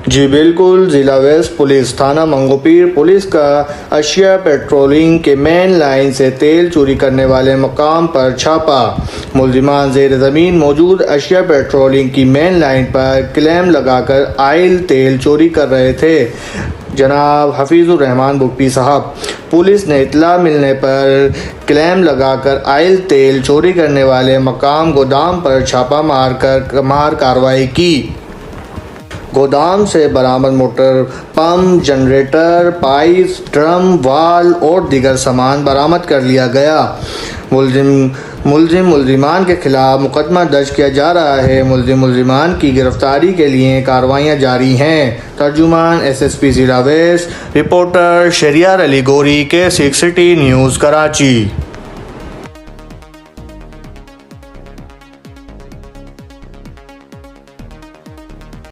जी बिल्कुल, जिला waste police थाना मंगोपीर पुलिस का अशिया पेट्रोलिंग के मेन लाइन से तेल चोरी करने वाले मकाम पर छापा। मुलजिमान ज़ेर ज़मीन मौजूद अशिया पेट्रोलिंग की मेन लाइन पर क्लेम लगाकर आयल तेल चोरी कर रहे थे। जनाब हफीज़ुर रहमान बुप्पी साहब, पुलिस ने इत्तला मिलने पर क्लेम लगाकर आयल तेल चोरी करने वाले मकाम गोदाम पर छापा मार कार्रवाई की। गोदाम से बरामद motor pump, generator, pipe, drum, वाल और दीगर सामान बरामद कर लिया गया। मुलजिमान के खिलाफ मुकदमा दर्ज किया जा रहा है। मुलजिमान की गिरफ्तारी के लिए कार्रवाइयाँ जारी हैं। तर्जुमान SSP जिला वेस्ट, रिपोर्टर शरियार अली गोरी, K6 सिटी न्यूज़, कराची।